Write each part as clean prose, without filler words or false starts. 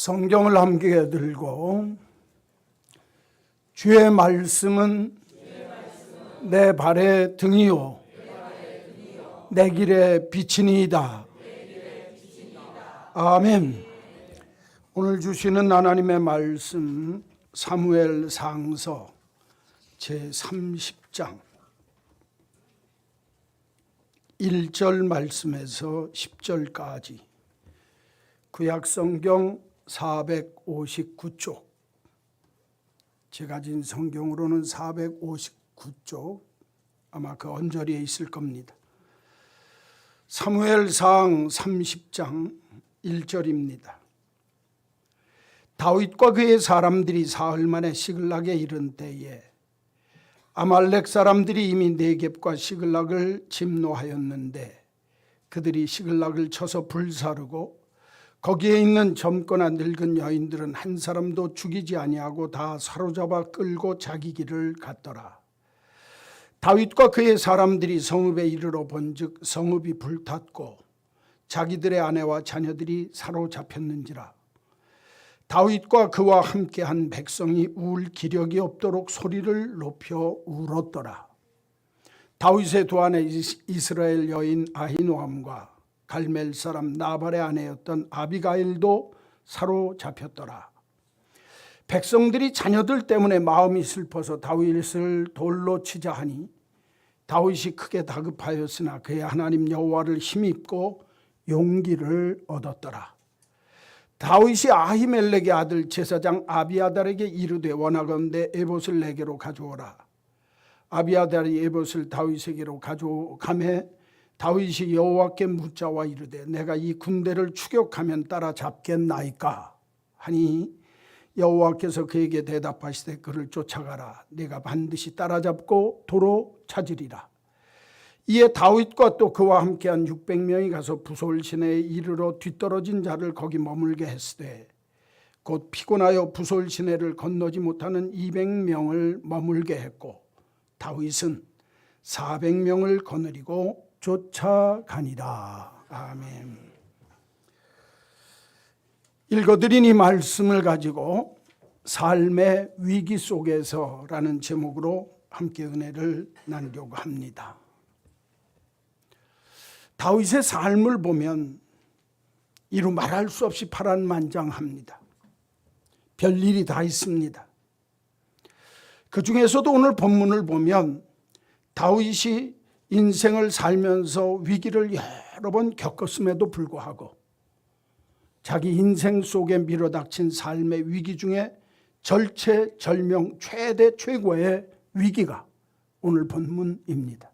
성경을 함께 들고 주의 말씀은 내 발의 등이요 내 길의 빛이니이다. 아멘. 오늘 주시는 하나님의 말씀 사무엘상서 제30장 1절 말씀에서 10절까지 구약성경 459쪽, 제가 가진 성경으로는 459쪽, 아마 그 언저리에 있을 겁니다. 사무엘상 30장 1절입니다. 다윗과 그의 사람들이 사흘 만에 시글락에 이른 때에 아말렉 사람들이 이미 네겝과 시글락을 침노하였는데 그들이 시글락을 쳐서 불사르고 거기에 있는 젊거나 늙은 여인들은 한 사람도 죽이지 아니하고 다 사로잡아 끌고 자기 길을 갔더라. 다윗과 그의 사람들이 성읍에 이르러 본즉 성읍이 불탔고 자기들의 아내와 자녀들이 사로잡혔는지라. 다윗과 그와 함께한 백성이 울 기력이 없도록 소리를 높여 울었더라. 다윗의 두 아내 이스라엘 여인 아히노함과 갈멜 사람 나발의 아내였던 아비가일도 사로잡혔더라. 백성들이 자녀들 때문에 마음이 슬퍼서 다윗을 돌로 치자 하니 다윗이 크게 다급하였으나 그의 하나님 여호와를 힘입고 용기를 얻었더라. 다윗이 아히멜렉의 아들 제사장 아비아달에게 이르되 원하건대 에봇을 내게로 가져오라. 아비아달이 에봇을 다윗에게로 가져가매 다윗이 여호와께 묻자와 이르되 내가 이 군대를 추격하면 따라잡겠나이까 하니 여호와께서 그에게 대답하시되 그를 쫓아가라. 내가 반드시 따라잡고 도로 찾으리라. 이에 다윗과 또 그와 함께한 600명이 가서 부솔 시내에 이르러 뒤떨어진 자를 거기 머물게 했으되 곧 피곤하여 부솔 시내를 건너지 못하는 200명을 머물게 했고 다윗은 400명을 거느리고 쫓아가니라. 아멘. 읽어드린 이 말씀을 가지고 삶의 위기 속에서라는 제목으로 함께 은혜를 나누려고 합니다. 다윗의 삶을 보면 이루 말할 수 없이 파란만장합니다. 별일이 다 있습니다. 그 중에서도 오늘 본문을 보면 다윗이 인생을 살면서 위기를 여러 번 겪었음에도 불구하고 자기 인생 속에 밀어닥친 삶의 위기 중에 절체절명 최대 최고의 위기가 오늘 본문입니다.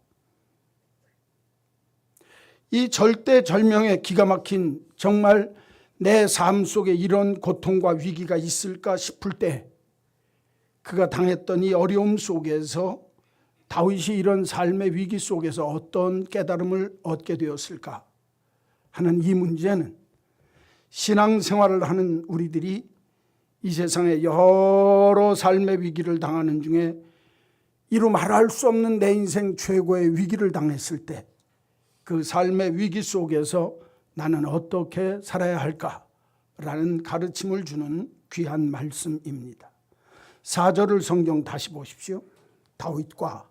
이 절대절명의 기가 막힌 정말 내 삶 속에 이런 고통과 위기가 있을까 싶을 때 그가 당했던 이 어려움 속에서 다윗이 이런 삶의 위기 속에서 어떤 깨달음을 얻게 되었을까 하는 이 문제는 신앙생활을 하는 우리들이 이 세상에 여러 삶의 위기를 당하는 중에 이루 말할 수 없는 내 인생 최고의 위기를 당했을 때 그 삶의 위기 속에서 나는 어떻게 살아야 할까라는 가르침을 주는 귀한 말씀입니다. 4절을 성경 다시 보십시오. 다윗과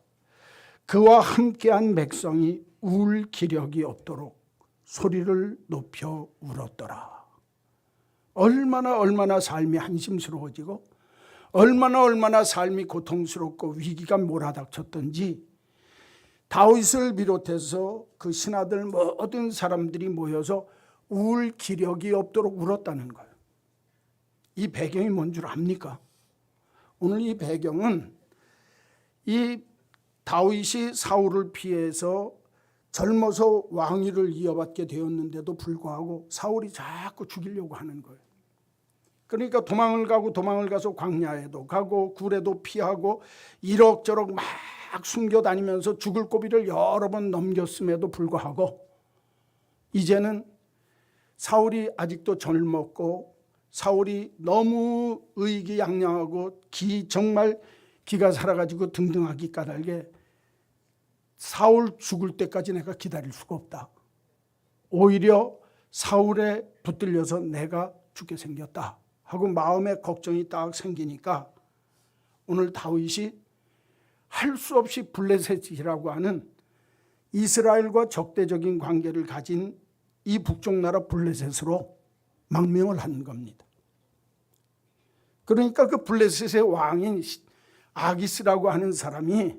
그와 함께한 백성이 울 기력이 없도록 소리를 높여 울었더라. 얼마나 삶이 한심스러워지고 얼마나 삶이 고통스럽고 위기가 몰아닥쳤던지 다윗을 비롯해서 그 신하들 모든 사람들이 모여서 울 기력이 없도록 울었다는 거예요. 이 배경이 뭔 줄 압니까? 오늘 이 배경은 이 다윗이 사울을 피해서 젊어서 왕위를 이어받게 되었는데도 불구하고 사울이 자꾸 죽이려고 하는 거예요. 그러니까 도망을 가서 광야에도 가고 굴에도 피하고 이럭저럭 막 숨겨다니면서 죽을 고비를 여러 번 넘겼음에도 불구하고 이제는 사울이 아직도 젊었고 사울이 너무 의기양양하고 정말 기가 살아가지고 등등하기 까닭에 사울 죽을 때까지 내가 기다릴 수가 없다. 오히려 사울에 붙들려서 내가 죽게 생겼다. 하고 마음에 걱정이 딱 생기니까 오늘 다윗이 할 수 없이 블레셋이라고 하는 이스라엘과 적대적인 관계를 가진 이 북쪽 나라 블레셋으로 망명을 하는 겁니다. 그러니까 그 블레셋의 왕인 아기스라고 하는 사람이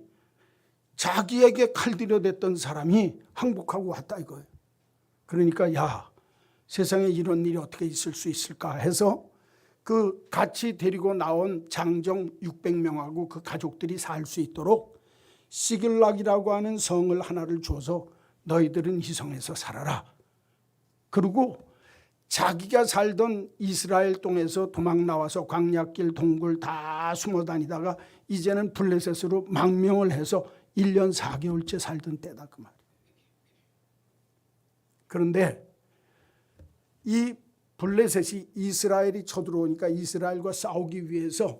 자기에게 칼들여댔던 사람이 항복하고 왔다 이거예요. 그러니까 야, 세상에 이런 일이 어떻게 있을 수 있을까 해서 그 같이 데리고 나온 장정 600명하고 그 가족들이 살 수 있도록 시글락이라고 하는 성을 하나를 줘서 너희들은 이 성에서 살아라. 그리고 자기가 살던 이스라엘 땅에서 도망 나와서 광야길 동굴 다 숨어 다니다가 이제는 블레셋으로 망명을 해서 1년 4개월째 살던 때다 그 말이에요. 그런데 이 블레셋이 이스라엘이 쳐들어오니까 이스라엘과 싸우기 위해서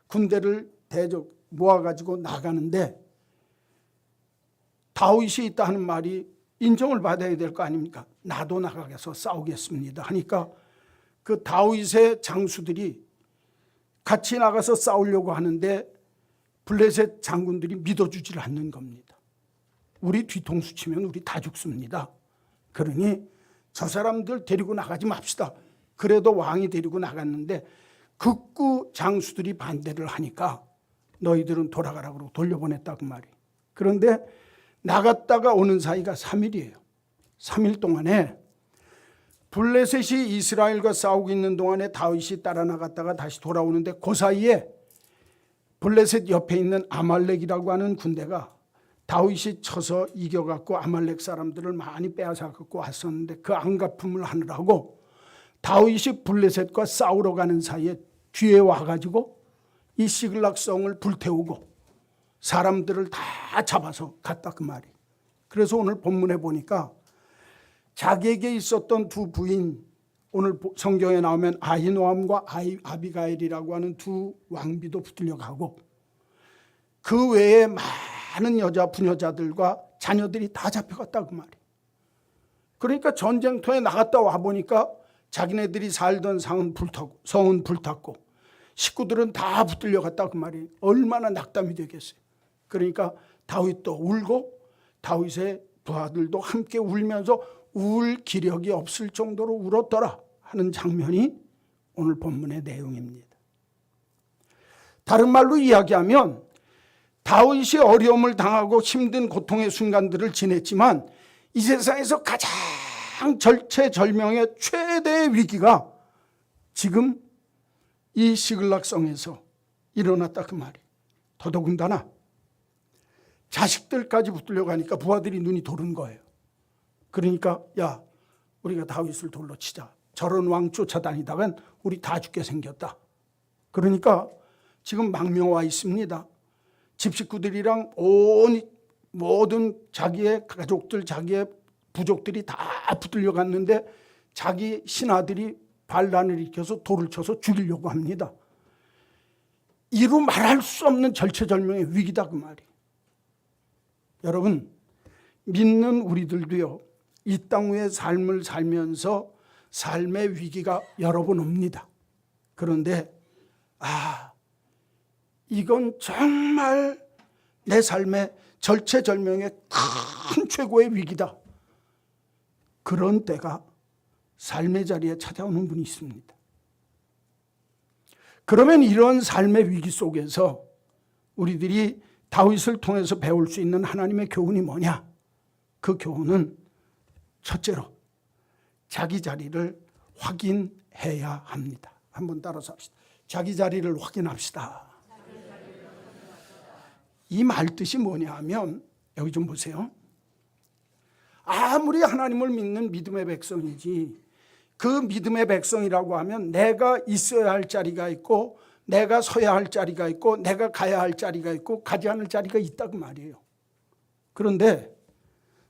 군대를 대적 모아가지고 나가는데 다윗이 있다 하는 말이 인정을 받아야 될 거 아닙니까? 나도 나가서 싸우겠습니다 하니까 그 다윗의 장수들이 같이 나가서 싸우려고 하는데 블레셋 장군들이 믿어주질 않는 겁니다. 우리 뒤통수 치면 우리 다 죽습니다. 그러니 저 사람들 데리고 나가지 맙시다. 그래도 왕이 데리고 나갔는데 극구 장수들이 반대를 하니까 너희들은 돌아가라고 그러고 돌려보냈다 그 말이에요. 그런데 나갔다가 오는 사이가 3일이에요. 3일 동안에 블레셋이 이스라엘과 싸우고 있는 동안에 다윗이 따라 나갔다가 다시 돌아오는데 그 사이에 블레셋 옆에 있는 아말렉이라고 하는 군대가 다윗이 쳐서 이겨갖고 아말렉 사람들을 많이 빼앗아갖고 왔었는데 그 안갚음을 하느라고 다윗이 블레셋과 싸우러 가는 사이에 뒤에 와가지고 이 시글락 성을 불태우고 사람들을 다 잡아서 갔다 그 말이. 그래서 오늘 본문에 보니까 자기에게 있었던 두 부인, 오늘 성경에 나오면 아히노암과 아비가일이라고 하는 두 왕비도 붙들려 가고 그 외에 많은 여자 부녀자들과 자녀들이 다 잡혀갔다 그 말이에요. 그러니까 전쟁터에 나갔다 와보니까 자기네들이 살던 성은 불탔고 식구들은 다 붙들려 갔다 그 말이에요. 얼마나 낙담이 되겠어요. 그러니까 다윗도 울고 다윗의 부하들도 함께 울면서 울 기력이 없을 정도로 울었더라 하는 장면이 오늘 본문의 내용입니다. 다른 말로 이야기하면 다윗이 어려움을 당하고 힘든 고통의 순간들을 지냈지만 이 세상에서 가장 절체절명의 최대의 위기가 지금 이 시글락 성에서 일어났다 그 말이에요. 더더군다나 자식들까지 붙들려 가니까 부하들이 눈이 도는 거예요. 그러니까 야, 우리가 다윗을 돌로 치자. 저런 왕 쫓아다니다간 우리 다 죽게 생겼다. 그러니까 지금 망명 와 있습니다. 집 식구들이랑 온 모든 자기의 가족들, 자기의 부족들이 다 붙들려 갔는데 자기 신하들이 반란을 일으켜서 돌을 쳐서 죽이려고 합니다. 이루 말할 수 없는 절체절명의 위기다 그 말이에요. 여러분, 믿는 우리들도요, 이 땅 위의 삶을 살면서 삶의 위기가 여러 번 옵니다. 그런데 이건 정말 내 삶의 절체절명의 큰 최고의 위기다. 그런 때가 삶의 자리에 찾아오는 분이 있습니다. 그러면 이런 삶의 위기 속에서 우리들이 다윗을 통해서 배울 수 있는 하나님의 교훈이 뭐냐? 그 교훈은 첫째로 자기 자리를 확인해야 합니다. 한번 따라서 합시다. 자기 자리를 확인합시다. 이 말 뜻이 뭐냐 하면 여기 좀 보세요. 아무리 하나님을 믿는 믿음의 백성이지 그 믿음의 백성이라고 하면 내가 있어야 할 자리가 있고 내가 서야 할 자리가 있고 내가 가야 할 자리가 있고 가지 않을 자리가 있다고 말이에요. 그런데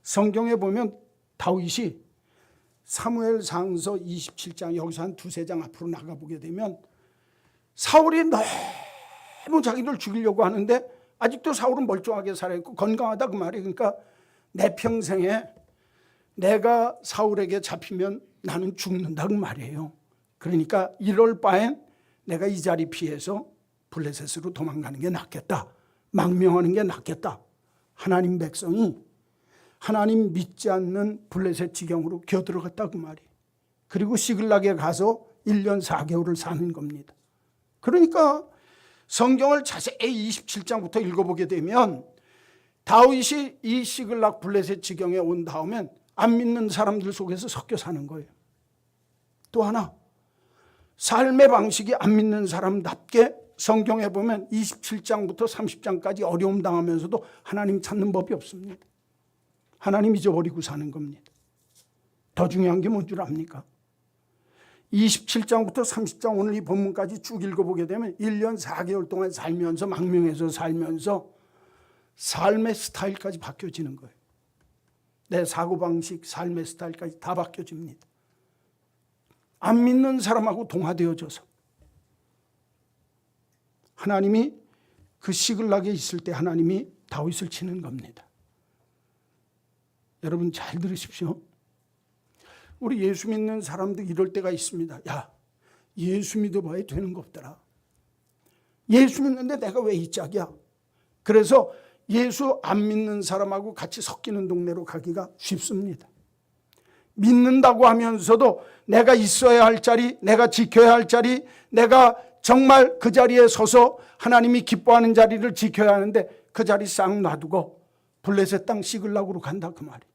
성경에 보면 다윗이 사무엘상서 27장 여기서 한 두세 장 앞으로 나가보게 되면 사울이 너무 자기를 죽이려고 하는데 아직도 사울은 멀쩡하게 살아있고 건강하다 그 말이에요. 그러니까 내 평생에 내가 사울에게 잡히면 나는 죽는다 그 말이에요. 그러니까 이럴 바엔 내가 이 자리 피해서 블레셋으로 도망가는 게 낫겠다. 망명하는 게 낫겠다. 하나님 백성이 하나님 믿지 않는 블레셋 지경으로 기어들어갔다 그 말이. 그리고 시글락에 가서 1년 4개월을 사는 겁니다. 그러니까 성경을 자세히 27장부터 읽어보게 되면 다윗이 이 시글락 블레셋 지경에 온 다음엔 안 믿는 사람들 속에서 섞여 사는 거예요. 또 하나, 삶의 방식이 안 믿는 사람답게 성경에 보면 27장부터 30장까지 어려움 당하면서도 하나님 찾는 법이 없습니다. 하나님 잊어버리고 사는 겁니다. 더 중요한 게 뭔 줄 압니까? 27장부터 30장 오늘 이 본문까지 쭉 읽어보게 되면 1년 4개월 동안 살면서 망명해서 살면서 삶의 스타일까지 바뀌어지는 거예요. 내 사고방식, 삶의 스타일까지 다 바뀌어집니다. 안 믿는 사람하고 동화되어져서 하나님이 그 시글락에 있을 때 하나님이 다윗을 치는 겁니다. 여러분 잘 들으십시오. 우리 예수 믿는 사람도 이럴 때가 있습니다. 야, 예수 믿어봐야 되는 거 없더라. 예수 믿는데 내가 왜 이 짝이야? 그래서 예수 안 믿는 사람하고 같이 섞이는 동네로 가기가 쉽습니다. 믿는다고 하면서도 내가 있어야 할 자리, 내가 지켜야 할 자리, 내가 정말 그 자리에 서서 하나님이 기뻐하는 자리를 지켜야 하는데 그 자리 싹 놔두고 블레셋 땅 시글락으로 간다 그 말이에요.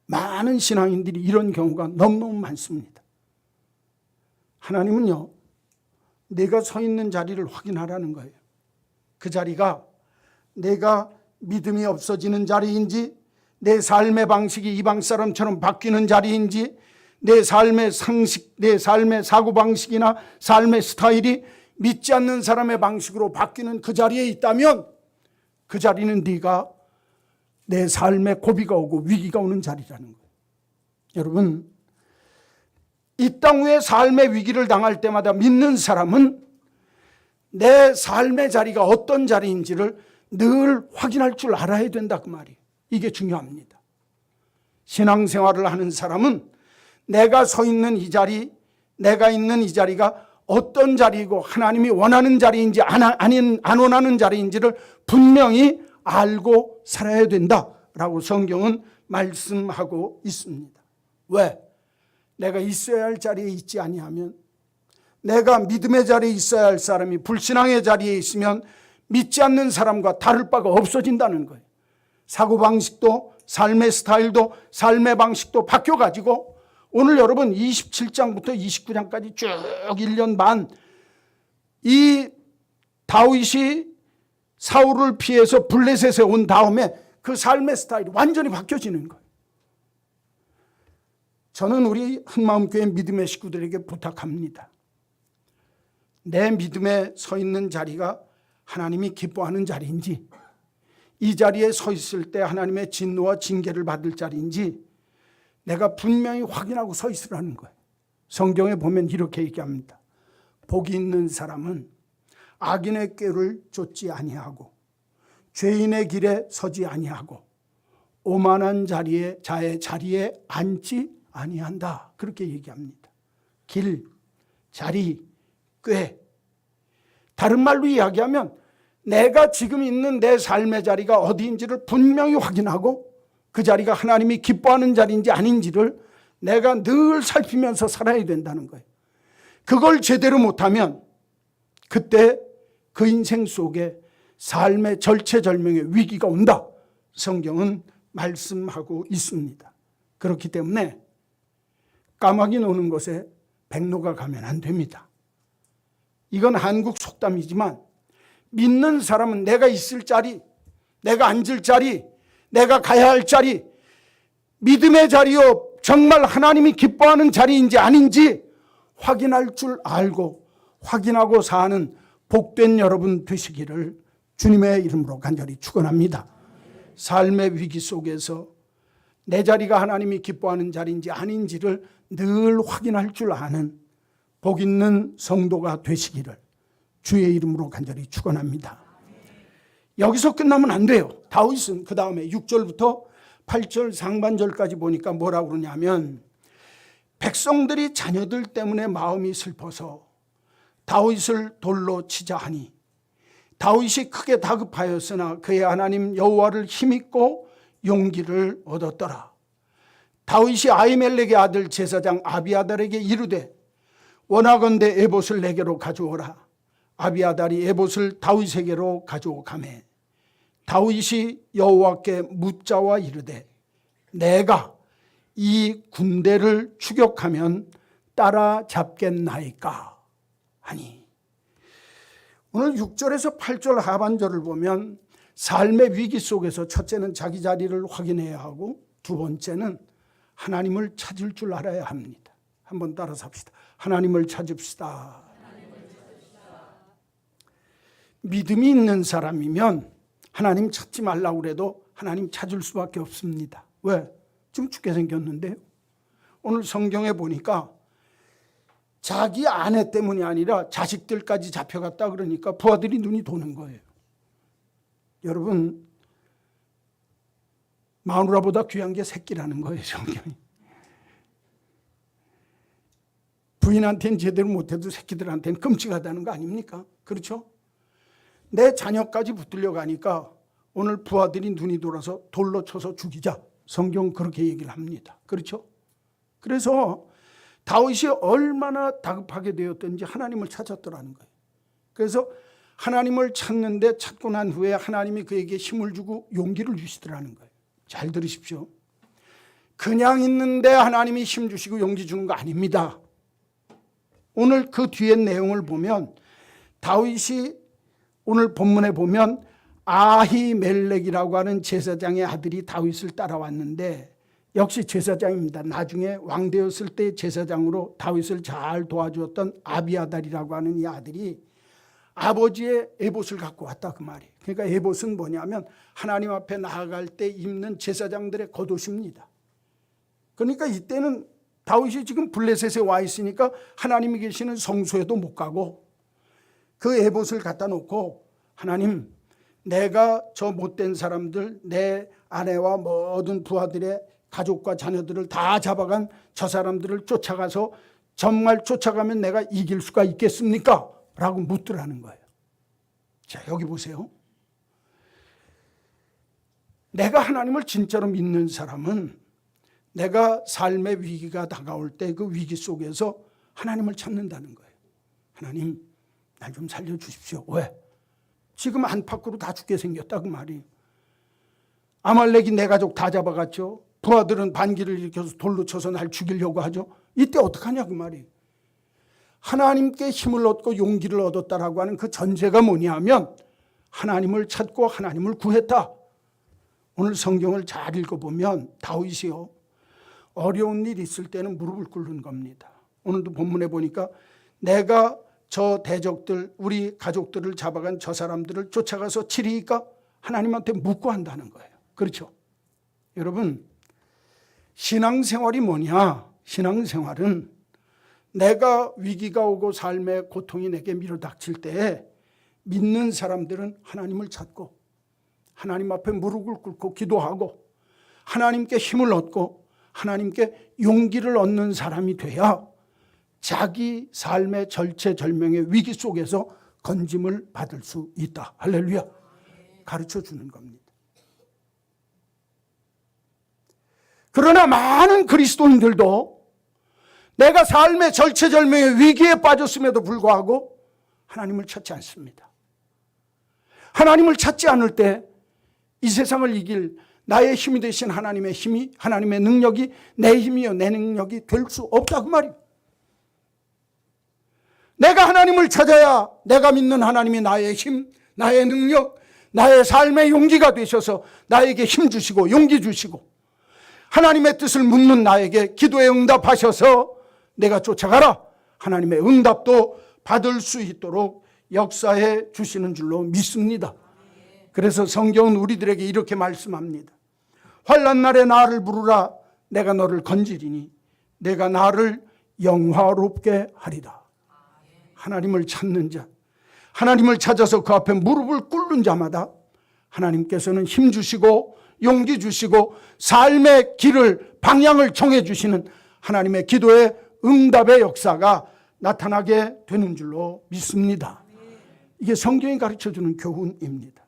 많은 신앙인들이 이런 경우가 너무너무 많습니다. 하나님은요, 내가 서 있는 자리를 확인하라는 거예요. 그 자리가 내가 믿음이 없어지는 자리인지, 내 삶의 방식이 이방 사람처럼 바뀌는 자리인지, 내 삶의 상식, 내 삶의 사고방식이나 삶의 스타일이 믿지 않는 사람의 방식으로 바뀌는 그 자리에 있다면 그 자리는 네가 내 삶에 고비가 오고 위기가 오는 자리라는 거예요. 여러분, 이 땅 위에 삶의 위기를 당할 때마다 믿는 사람은 내 삶의 자리가 어떤 자리인지를 늘 확인할 줄 알아야 된다 그 말이에요. 이게 중요합니다. 신앙생활을 하는 사람은 내가 서 있는 이 자리, 내가 있는 이 자리가 어떤 자리이고 하나님이 원하는 자리인지 안 원하는 자리인지를 분명히 알고 살아야 된다라고 성경은 말씀하고 있습니다. 왜? 내가 있어야 할 자리에 있지 아니하면, 내가 믿음의 자리에 있어야 할 사람이 불신앙의 자리에 있으면 믿지 않는 사람과 다를 바가 없어진다는 거예요. 사고방식도 삶의 스타일도 삶의 방식도 바뀌어가지고 오늘 여러분 27장부터 29장까지 쭉 1년 반 이 다윗이 사울을 피해서 블레셋에 온 다음에 그 삶의 스타일이 완전히 바뀌어지는 거예요. 저는 우리 한마음교회 믿음의 식구들에게 부탁합니다. 내 믿음에 서 있는 자리가 하나님이 기뻐하는 자리인지, 이 자리에 서 있을 때 하나님의 진노와 징계를 받을 자리인지 내가 분명히 확인하고 서 있으라는 거예요. 성경에 보면 이렇게 얘기합니다. 복이 있는 사람은 악인의 꾀를 쫓지 아니하고 죄인의 길에 서지 아니하고 오만한 자의 자리에 앉지 아니한다. 그렇게 얘기합니다. 길, 자리, 꾀. 다른 말로 이야기하면 내가 지금 있는 내 삶의 자리가 어디인지를 분명히 확인하고 그 자리가 하나님이 기뻐하는 자리인지 아닌지를 내가 늘 살피면서 살아야 된다는 거예요. 그걸 제대로 못하면 그때 그 인생 속에 삶의 절체절명의 위기가 온다. 성경은 말씀하고 있습니다. 그렇기 때문에 까마귀 노는 곳에 백로가 가면 안 됩니다. 이건 한국 속담이지만 믿는 사람은 내가 있을 자리, 내가 앉을 자리, 내가 가야 할 자리, 믿음의 자리요 정말 하나님이 기뻐하는 자리인지 아닌지 확인할 줄 알고 확인하고 사는 복된 여러분 되시기를 주님의 이름으로 간절히 축원합니다. 삶의 위기 속에서 내 자리가 하나님이 기뻐하는 자리인지 아닌지를 늘 확인할 줄 아는 복 있는 성도가 되시기를 주의 이름으로 간절히 축원합니다. 여기서 끝나면 안 돼요. 다윗은 그 다음에 6절부터 8절 상반절까지 보니까 뭐라고 그러냐면 백성들이 자녀들 때문에 마음이 슬퍼서 다윗을 돌로 치자 하니 다윗이 크게 다급하였으나 그의 하나님 여호와를 힘입고 용기를 얻었더라. 다윗이 아히멜렉의 아들 제사장 아비아달에게 이르되 원하건대 에봇을 내게로 가져오라. 아비아달이 에봇을 다윗에게로 가져오가매 다윗이 여호와께 묻자와 이르되 내가 이 군대를 추격하면 따라잡겠나이까 하니, 오늘 6절에서 8절 하반절을 보면 삶의 위기 속에서 첫째는 자기 자리를 확인해야 하고 두 번째는 하나님을 찾을 줄 알아야 합니다. 한번 따라서 합시다. 하나님을 찾읍시다. 믿음이 있는 사람이면 하나님 찾지 말라고 그래도 하나님 찾을 수밖에 없습니다. 왜? 지금 죽게 생겼는데요. 오늘 성경에 보니까 자기 아내 때문이 아니라 자식들까지 잡혀갔다 그러니까 부하들이 눈이 도는 거예요. 여러분, 마누라보다 귀한 게 새끼라는 거예요, 성경이. 부인한테는 제대로 못해도 새끼들한테는 끔찍하다는 거 아닙니까? 그렇죠? 내 자녀까지 붙들려 가니까 오늘 부하들이 눈이 돌아서 돌로 쳐서 죽이자. 성경 그렇게 얘기를 합니다. 그렇죠? 그래서 다윗이 얼마나 다급하게 되었던지 하나님을 찾았더라는 거예요. 그래서 하나님을 찾는데 찾고 난 후에 하나님이 그에게 힘을 주고 용기를 주시더라는 거예요. 잘 들으십시오. 그냥 있는데 하나님이 힘 주시고 용기 주는 거 아닙니다. 오늘 그 뒤에 내용을 보면 다윗이 오늘 본문에 보면 아히멜렉이라고 하는 제사장의 아들이 다윗을 따라왔는데 역시 제사장입니다. 나중에 왕 되었을 때 제사장으로 다윗을 잘 도와주었던 아비아달이라고 하는 이 아들이 아버지의 에봇을 갖고 왔다 그 말이에요. 그러니까 에봇은 뭐냐면 하나님 앞에 나아갈 때 입는 제사장들의 겉옷입니다. 그러니까 이때는 다윗이 지금 블레셋에 와 있으니까 하나님이 계시는 성소에도 못 가고 그 에봇을 갖다 놓고 하나님, 내가 저 못된 사람들, 내 아내와 모든 부하들의 가족과 자녀들을 다 잡아간 저 사람들을 쫓아가서 정말 쫓아가면 내가 이길 수가 있겠습니까? 라고 묻더라는 거예요. 자, 여기 보세요. 내가 하나님을 진짜로 믿는 사람은 내가 삶의 위기가 다가올 때 그 위기 속에서 하나님을 찾는다는 거예요. 하나님, 날 좀 살려주십시오. 왜? 지금 안팎으로 다 죽게 생겼다 그 말이에요. 아말렉이 내 가족 다 잡아갔죠. 부하들은 반기를 일으켜서 돌로 쳐서 날 죽이려고 하죠. 이때 어떡하냐 그 말이에요. 하나님께 힘을 얻고 용기를 얻었다라고 하는 그 전제가 뭐냐면 하나님을 찾고 하나님을 구했다. 오늘 성경을 잘 읽어보면 다윗이요, 어려운 일 있을 때는 무릎을 꿇는 겁니다. 오늘도 본문에 보니까 내가 저 대적들, 우리 가족들을 잡아간 저 사람들을 쫓아가서 치리니까 하나님한테 묻고 한다는 거예요. 그렇죠? 여러분, 신앙생활이 뭐냐? 신앙생활은 내가 위기가 오고 삶의 고통이 내게 밀어닥칠 때 믿는 사람들은 하나님을 찾고 하나님 앞에 무릎을 꿇고 기도하고 하나님께 힘을 얻고 하나님께 용기를 얻는 사람이 돼야 자기 삶의 절체절명의 위기 속에서 건짐을 받을 수 있다. 할렐루야. 가르쳐 주는 겁니다. 그러나 많은 그리스도인들도 내가 삶의 절체절명의 위기에 빠졌음에도 불구하고 하나님을 찾지 않습니다. 하나님을 찾지 않을 때 이 세상을 이길 나의 힘이 되신 하나님의 힘이, 하나님의 능력이 내 힘이요 내 능력이 될 수 없다 그 말이에요. 내가 하나님을 찾아야 내가 믿는 하나님이 나의 힘, 나의 능력, 나의 삶의 용기가 되셔서 나에게 힘 주시고 용기 주시고 하나님의 뜻을 묻는 나에게 기도에 응답하셔서 내가 쫓아가라, 하나님의 응답도 받을 수 있도록 역사해 주시는 줄로 믿습니다. 그래서 성경은 우리들에게 이렇게 말씀합니다. 환난 날에 나를 부르라. 내가 너를 건지리니 내가 나를 영화롭게 하리라. 하나님을 찾는 자, 하나님을 찾아서 그 앞에 무릎을 꿇는 자마다 하나님께서는 힘 주시고 용기 주시고 삶의 길을, 방향을 정해 주시는 하나님의 기도의 응답의 역사가 나타나게 되는 줄로 믿습니다. 이게 성경이 가르쳐주는 교훈입니다.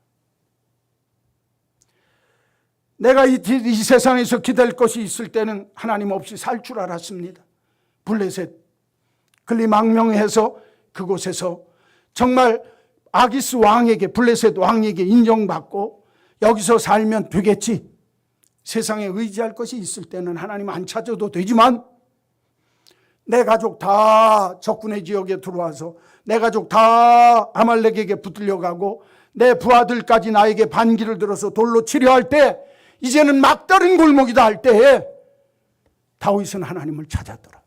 내가 이 세상에서 기댈 것이 있을 때는 하나님 없이 살 줄 알았습니다. 블레셋 글리망명해서 그곳에서 정말 아기스 왕에게, 블레셋 왕에게 인정받고 여기서 살면 되겠지. 세상에 의지할 것이 있을 때는 하나님 안 찾아도 되지만 내 가족 다 적군의 지역에 들어와서 내 가족 다 아말렉에게 붙들려 가고 내 부하들까지 나에게 반기를 들어서 돌로 치려할 때 이제는 막다른 골목이다 할 때에 다윗은 하나님을 찾았더라.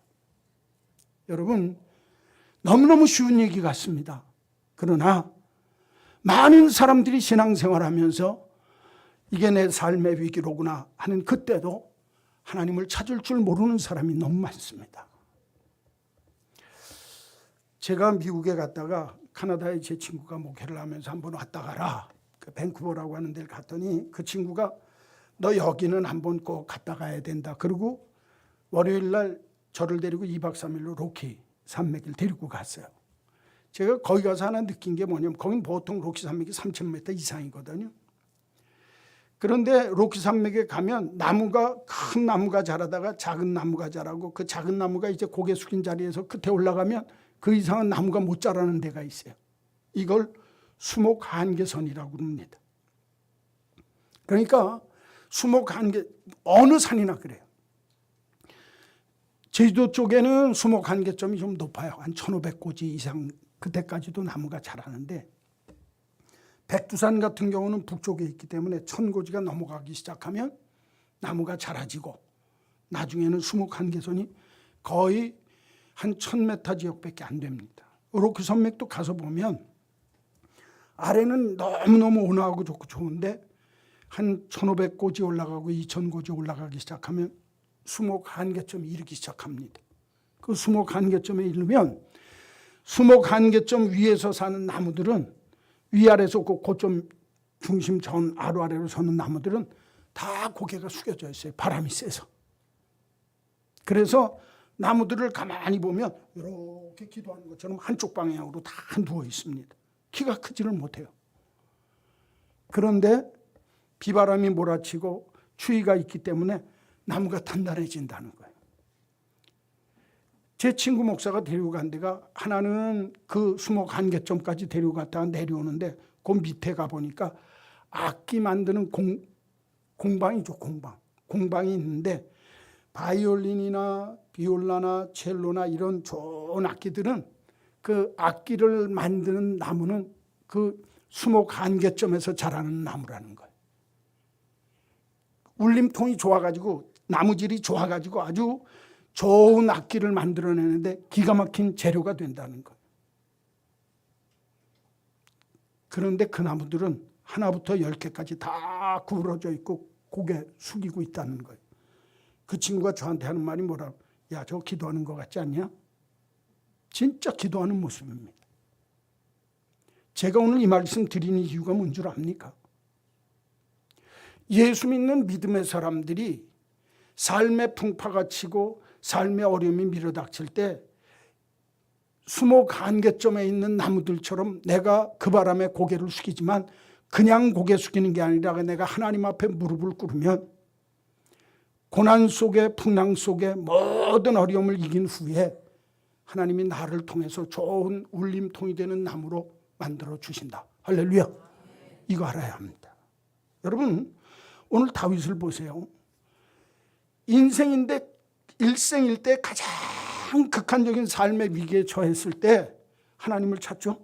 여러분, 너무너무 쉬운 얘기 같습니다. 그러나 많은 사람들이 신앙생활하면서 이게 내 삶의 위기로구나 하는 그때도 하나님을 찾을 줄 모르는 사람이 너무 많습니다. 제가 미국에 갔다가 카나다에 제 친구가 목회를 하면서 한번 왔다 가라. 그 밴쿠버라고 하는 데를 갔더니 그 친구가 너 여기는 한번 꼭 갔다 가야 된다. 그리고 월요일 날 저를 데리고 2박 3일로 로키 산맥을 데리고 갔어요. 제가 거기 가서 하나 느낀 게 뭐냐면 거긴 보통 로키 산맥이 3,000m 이상이거든요. 그런데 로키 산맥에 가면 나무가, 큰 나무가 자라다가 작은 나무가 자라고 그 작은 나무가 이제 고개 숙인 자리에서 끝에 올라가면 그 이상은 나무가 못 자라는 데가 있어요. 이걸 수목 한계선이라고 합니다. 그러니까 수목 한계, 어느 산이나 그래요. 제주도 쪽에는 수목 한계점이 좀 높아요. 한 1,500고지 이상 그때까지도 나무가 자라는데 백두산 같은 경우는 북쪽에 있기 때문에 1,000고지가 넘어가기 시작하면 나무가 자라지고 나중에는 수목 한계선이 거의 한 1,000m 지역밖에 안 됩니다. 로키 산맥도 가서 보면 아래는 너무너무 온화하고 좋고 좋은데 한 1,500고지 올라가고 2,000고지 올라가기 시작하면 수목 한계점에 이르기 시작합니다. 그 수목 한계점에 이르면 수목 한계점 위에서 사는 나무들은 위아래에서 그 고점 중심 전 아래로 서는 나무들은 다 고개가 숙여져 있어요. 바람이 세서. 그래서 나무들을 가만히 보면 이렇게 기도하는 것처럼 한쪽 방향으로 다 누워 있습니다. 키가 크지를 못해요. 그런데 비바람이 몰아치고 추위가 있기 때문에 나무가 단단해진다는 거예요. 제 친구 목사가 데리고 간 데가 하나는 그 수목 한계점까지 데리고 갔다가 내려오는데 그 밑에 가보니까 악기 만드는 공방이죠. 공방이 있는데 바이올린이나 비올라나 첼로나 이런 좋은 악기들은 그 악기를 만드는 나무는 그 수목 한계점에서 자라는 나무라는 거예요. 울림통이 좋아가지고 나무질이 좋아가지고 아주 좋은 악기를 만들어내는데 기가 막힌 재료가 된다는 거예요. 그런데 그 나무들은 하나부터 10개까지 다 구부러져 있고 고개 숙이고 있다는 거예요. 그 친구가 저한테 하는 말이 뭐라고? 야, 저거 기도하는 것 같지 않냐? 진짜 기도하는 모습입니다. 제가 오늘 이 말씀 드리는 이유가 뭔 줄 압니까? 예수 믿는 믿음의 사람들이 삶의 풍파가 치고 삶의 어려움이 밀어닥칠 때 수목 한계점에 있는 나무들처럼 내가 그 바람에 고개를 숙이지만 그냥 고개 숙이는 게 아니라 내가 하나님 앞에 무릎을 꿇으면 고난 속에 풍랑 속에 모든 어려움을 이긴 후에 하나님이 나를 통해서 좋은 울림통이 되는 나무로 만들어 주신다. 할렐루야. 이거 알아야 합니다. 여러분, 오늘 다윗을 보세요. 인생인데 일생일 때 가장 극한적인 삶의 위기에 처했을 때 하나님을 찾죠.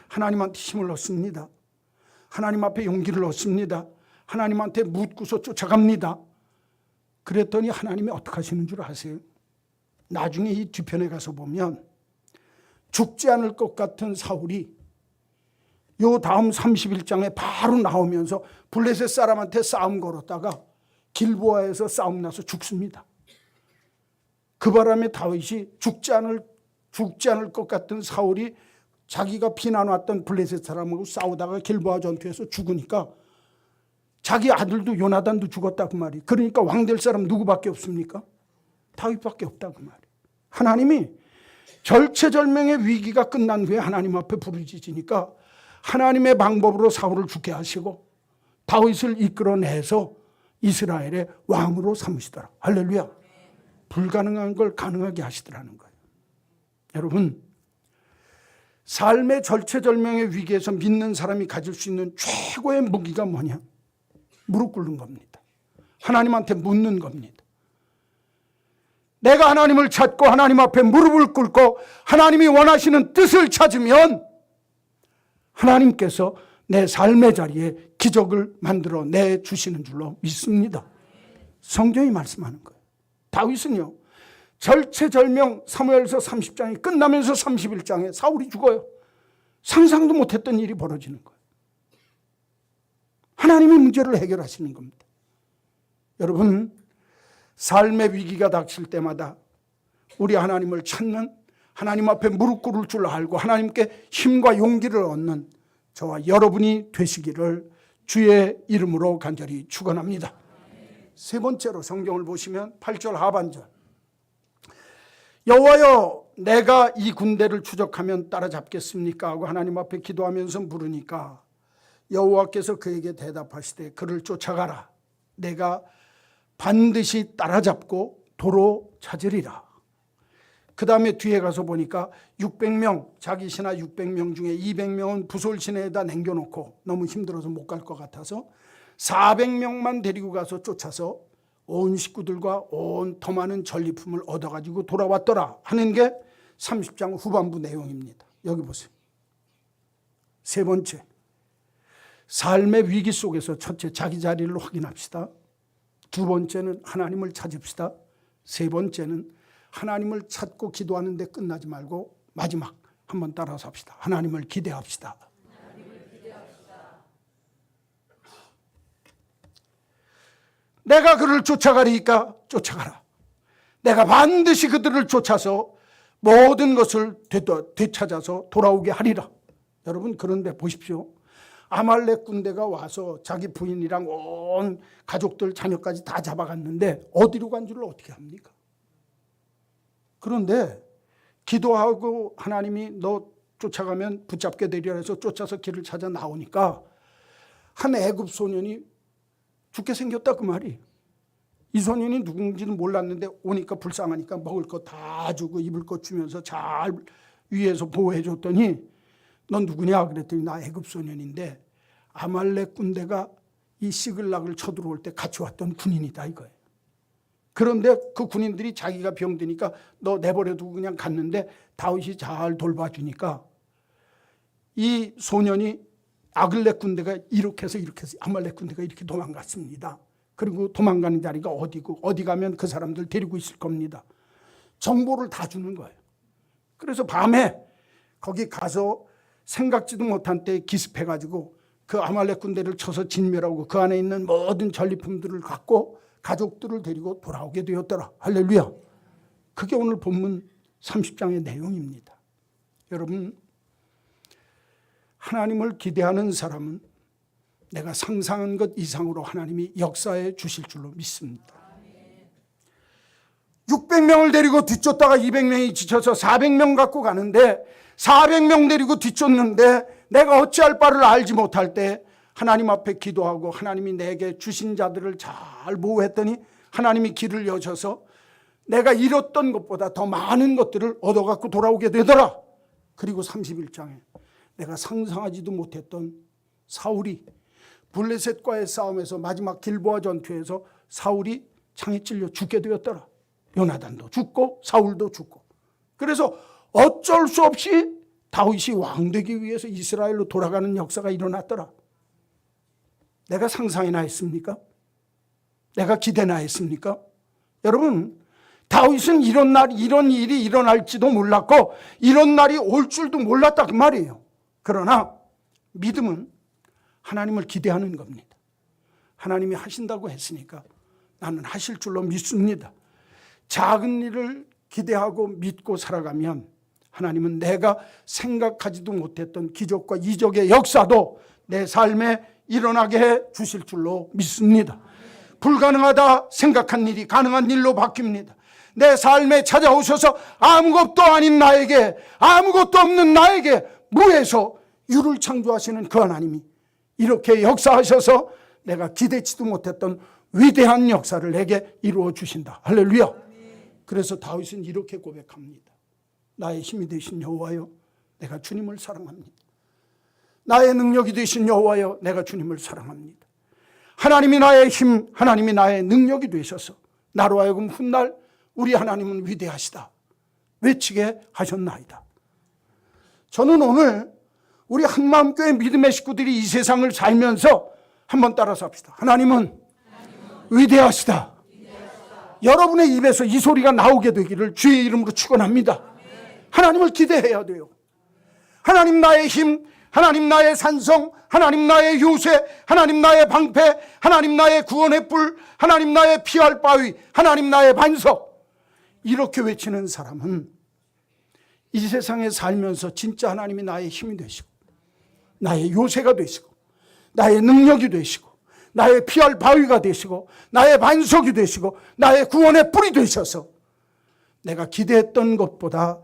하나님한테 힘을 얻습니다. 하나님 앞에 용기를 얻습니다. 하나님한테 묻고서 쫓아갑니다. 그랬더니 하나님이 어떻게 하시는 줄 아세요? 나중에 이 뒤편에 가서 보면 죽지 않을 것 같은 사울이 요 다음 31장에 바로 나오면서 블레셋 사람한테 싸움 걸었다가 길보아에서 싸움 나서 죽습니다. 그 바람에 다윗이 죽지 않을 것 같은 사울이 자기가 피난왔던 블레셋 사람하고 싸우다가 길보아 전투에서 죽으니까 자기 아들도 요나단도 죽었다 그 말이. 그러니까 왕 될 사람 누구밖에 없습니까? 다윗밖에 없다 그 말이에요. 하나님이 절체절명의 위기가 끝난 후에 하나님 앞에 부르짖으니까 하나님의 방법으로 사울을 죽게 하시고 다윗을 이끌어내서 이스라엘의 왕으로 삼으시더라. 할렐루야. 불가능한 걸 가능하게 하시더라는 거예요. 여러분, 삶의 절체절명의 위기에서 믿는 사람이 가질 수 있는 최고의 무기가 뭐냐? 무릎 꿇는 겁니다. 하나님한테 묻는 겁니다. 내가 하나님을 찾고 하나님 앞에 무릎을 꿇고 하나님이 원하시는 뜻을 찾으면 하나님께서 내 삶의 자리에 기적을 만들어 내주시는 줄로 믿습니다. 성경이 말씀하는 거예요. 다윗은요, 절체절명 사무엘서 30장이 끝나면서 31장에 사울이 죽어요. 상상도 못했던 일이 벌어지는 거예요. 하나님이 문제를 해결하시는 겁니다. 여러분, 삶의 위기가 닥칠 때마다 우리 하나님을 찾는, 하나님 앞에 무릎 꿇을 줄 알고 하나님께 힘과 용기를 얻는 저와 여러분이 되시기를 주의 이름으로 간절히 축원합니다. 세 번째로 성경을 보시면 8절 하반절, 여호와여 내가 이 군대를 추적하면 따라잡겠습니까? 하고 하나님 앞에 기도하면서 물으니까 여호와께서 그에게 대답하시되 그를 쫓아가라. 내가 반드시 따라잡고 도로 찾으리라. 그 다음에 뒤에 가서 보니까 600명, 자기 신하 600명 중에 200명은 부솔 시내에다 남겨놓고 너무 힘들어서 못 갈 것 같아서 400명만 데리고 가서 쫓아서 온 식구들과 온 더 많은 전리품을 얻어가지고 돌아왔더라 하는 게 30장 후반부 내용입니다. 여기 보세요. 세 번째, 삶의 위기 속에서 첫째 자기 자리를 확인합시다. 두 번째는 하나님을 찾읍시다. 세 번째는 하나님을 찾고 기도하는데 끝나지 말고 마지막 한번 따라서 합시다. 하나님을 기대합시다. 내가 그를 쫓아가리니까 쫓아가라. 내가 반드시 그들을 쫓아서 모든 것을 되찾아서 돌아오게 하리라. 여러분, 그런데 보십시오. 아말렉 군대가 와서 자기 부인이랑 온 가족들 자녀까지 다 잡아갔는데 어디로 간 줄을 어떻게 합니까? 그런데 기도하고 하나님이 너 쫓아가면 붙잡게 되리라 해서 쫓아서 길을 찾아 나오니까 한 애굽 소년이 죽게 생겼다 그 말이. 이 소년이 누군지는 몰랐는데 오니까 불쌍하니까 먹을 거 다 주고 입을 거 주면서 잘 위에서 보호해 줬더니 넌 누구냐 그랬더니 나 애굽 소년인데 아말렉 군대가 이 시글락을 쳐들어올 때 같이 왔던 군인이다 이거예요. 그런데 그 군인들이 자기가 병드니까 너 내버려두고 그냥 갔는데 다윗이 잘 돌봐주니까 이 소년이 아글렉 군대가 이렇게 해서 아말렉 군대가 이렇게 도망갔습니다. 그리고 도망가는 자리가 어디고 어디 가면 그 사람들 데리고 있을 겁니다. 정보를 다 주는 거예요. 그래서 밤에 거기 가서 생각지도 못한 때에 기습해가지고 그 아말렉 군대를 쳐서 진멸하고 그 안에 있는 모든 전리품들을 갖고 가족들을 데리고 돌아오게 되었더라. 할렐루야. 그게 오늘 본문 30장의 내용입니다. 여러분, 하나님을 기대하는 사람은 내가 상상한 것 이상으로 하나님이 역사해 주실 줄로 믿습니다. 600명을 데리고 뒤쫓다가 200명이 지쳐서 400명 갖고 가는데 400명 데리고 뒤쫓는데 내가 어찌할 바를 알지 못할 때 하나님 앞에 기도하고 하나님이 내게 주신 자들을 잘 보호했더니 하나님이 길을 여셔서 내가 잃었던 것보다 더 많은 것들을 얻어갖고 돌아오게 되더라. 그리고 31장에 내가 상상하지도 못했던 사울이 블레셋과의 싸움에서 마지막 길보아 전투에서 사울이 창에 찔려 죽게 되었더라. 요나단도 죽고 사울도 죽고. 그래서 어쩔 수 없이 다윗이 왕되기 위해서 이스라엘로 돌아가는 역사가 일어났더라. 내가 상상이나 했습니까? 내가 기대나 했습니까? 여러분, 다윗은 이런 일이 일어날지도 몰랐고 이런 날이 올 줄도 몰랐다 그 말이에요. 그러나 믿음은 하나님을 기대하는 겁니다. 하나님이 하신다고 했으니까 나는 하실 줄로 믿습니다. 작은 일을 기대하고 믿고 살아가면 하나님은 내가 생각하지도 못했던 기적과 이적의 역사도 내 삶에 일어나게 해 주실 줄로 믿습니다. 불가능하다 생각한 일이 가능한 일로 바뀝니다. 내 삶에 찾아오셔서 아무것도 아닌 나에게, 아무것도 없는 나에게 무에서 유를 창조하시는 그 하나님이 이렇게 역사하셔서 내가 기대치도 못했던 위대한 역사를 내게 이루어 주신다. 할렐루야. 그래서 다윗은 이렇게 고백합니다. 나의 힘이 되신 여호와여, 내가 주님을 사랑합니다. 나의 능력이 되신 여호와여, 내가 주님을 사랑합니다. 하나님이 나의 힘, 하나님이 나의 능력이 되셔서 나로 하여금 훗날 우리 하나님은 위대하시다 외치게 하셨나이다. 저는 오늘 우리 한마음교회 믿음의 식구들이 이 세상을 살면서 한번 따라서 합시다. 하나님은 위대하시다. 여러분의 입에서 이 소리가 나오게 되기를 주의 이름으로 축원합니다. 하나님을 기대해야 돼요. 하나님 나의 힘, 하나님 나의 산성, 하나님 나의 요새, 하나님 나의 방패, 하나님 나의 구원의 뿔, 하나님 나의 피할 바위, 하나님 나의 반석. 이렇게 외치는 사람은 이 세상에 살면서 진짜 하나님이 나의 힘이 되시고 나의 요새가 되시고 나의 능력이 되시고 나의 피할 바위가 되시고 나의 반석이 되시고 나의 구원의 뿔이 되셔서 내가 기대했던 것보다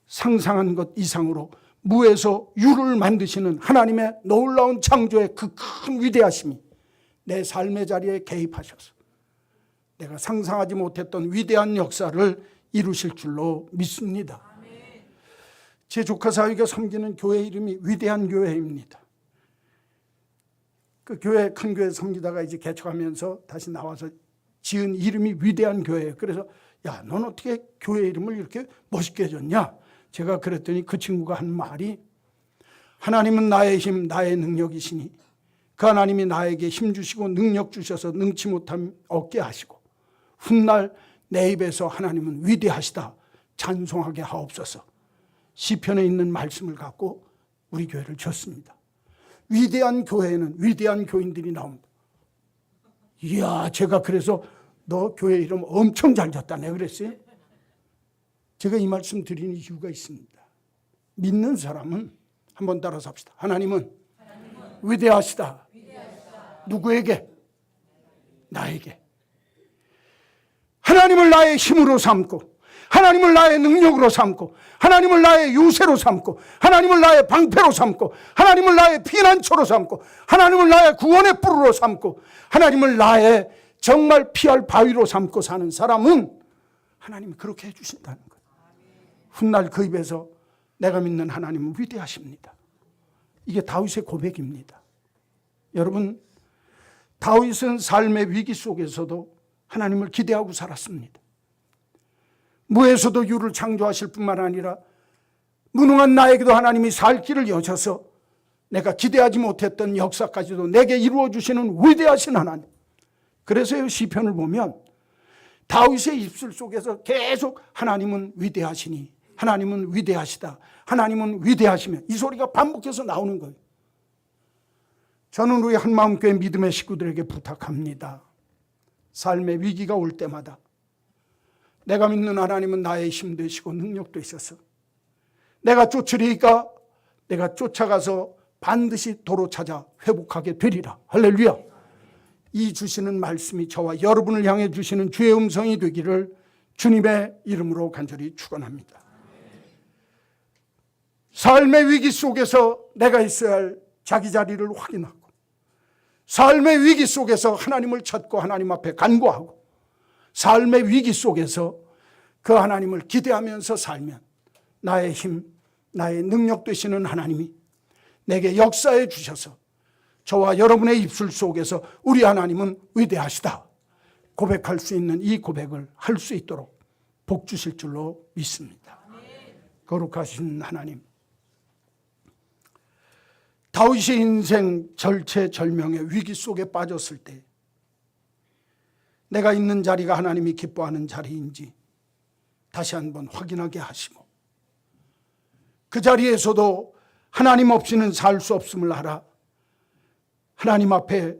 상상한 것 이상으로 무에서 유를 만드시는 하나님의 놀라운 창조의 그 큰 위대하심이 내 삶의 자리에 개입하셔서 내가 상상하지 못했던 위대한 역사를 이루실 줄로 믿습니다. 제 조카 사위가 섬기는 교회 이름이 위대한 교회입니다. 그 교회, 큰 교회 섬기다가 이제 개척하면서 다시 나와서 지은 이름이 위대한 교회예요. 그래서 야, 넌 어떻게 교회 이름을 이렇게 멋있게 줬냐? 제가 그랬더니 그 친구가 한 말이 하나님은 나의 힘, 나의 능력이시니 그 하나님이 나에게 힘 주시고 능력 주셔서 능치 못함 얻게 하시고 훗날 내 입에서 하나님은 위대하시다 찬송하게 하옵소서. 시편에 있는 말씀을 갖고 우리 교회를 졌습니다. 위대한 교회에는 위대한 교인들이 나옵니다. 이야, 제가 그래서 너 교회 이름 엄청 잘 졌다 내가 그랬어요. 제가 이 말씀 드리는 이유가 있습니다. 믿는 사람은 한번 따라서 합시다. 하나님은 위대하시다. 누구에게? 나에게. 하나님을 나의 힘으로 삼고 하나님을 나의 능력으로 삼고 하나님을 나의 요새로 삼고 하나님을 나의 방패로 삼고 하나님을 나의 피난처로 삼고 하나님을 나의 구원의 뿔으로 삼고 하나님을 나의 정말 피할 바위로 삼고 사는 사람은 하나님이 그렇게 해주신다는 거예요. 훗날 그 입에서 내가 믿는 하나님은 위대하십니다. 이게 다윗의 고백입니다. 여러분, 다윗은 삶의 위기 속에서도 하나님을 기대하고 살았습니다. 무에서도 유를 창조하실 뿐만 아니라 무능한 나에게도 하나님이 살 길을 여셔서 내가 기대하지 못했던 역사까지도 내게 이루어 주시는 위대하신 하나님. 그래서 이 시편을 보면 다윗의 입술 속에서 계속 하나님은 위대하시니 하나님은 위대하시다, 하나님은 위대하시며 이 소리가 반복해서 나오는 거예요. 저는 우리 한마음교회 믿음의 식구들에게 부탁합니다. 삶의 위기가 올 때마다 내가 믿는 하나님은 나의 힘 되시고 능력 되셔서 내가 쫓으리까 내가 쫓아가서 반드시 도로 찾아 회복하게 되리라. 할렐루야. 이 주시는 말씀이 저와 여러분을 향해 주시는 주의 음성이 되기를 주님의 이름으로 간절히 축원합니다. 삶의 위기 속에서 내가 있어야 할 자기 자리를 확인하고 삶의 위기 속에서 하나님을 찾고 하나님 앞에 간구하고 삶의 위기 속에서 그 하나님을 기대하면서 살면 나의 힘, 나의 능력 되시는 하나님이 내게 역사해 주셔서 저와 여러분의 입술 속에서 우리 하나님은 위대하시다 고백할 수 있는 이 고백을 할 수 있도록 복 주실 줄로 믿습니다. 거룩하신 하나님, 다윗의 인생 절체절명의 위기 속에 빠졌을 때 내가 있는 자리가 하나님이 기뻐하는 자리인지 다시 한번 확인하게 하시고 그 자리에서도 하나님 없이는 살 수 없음을 알아 하나님 앞에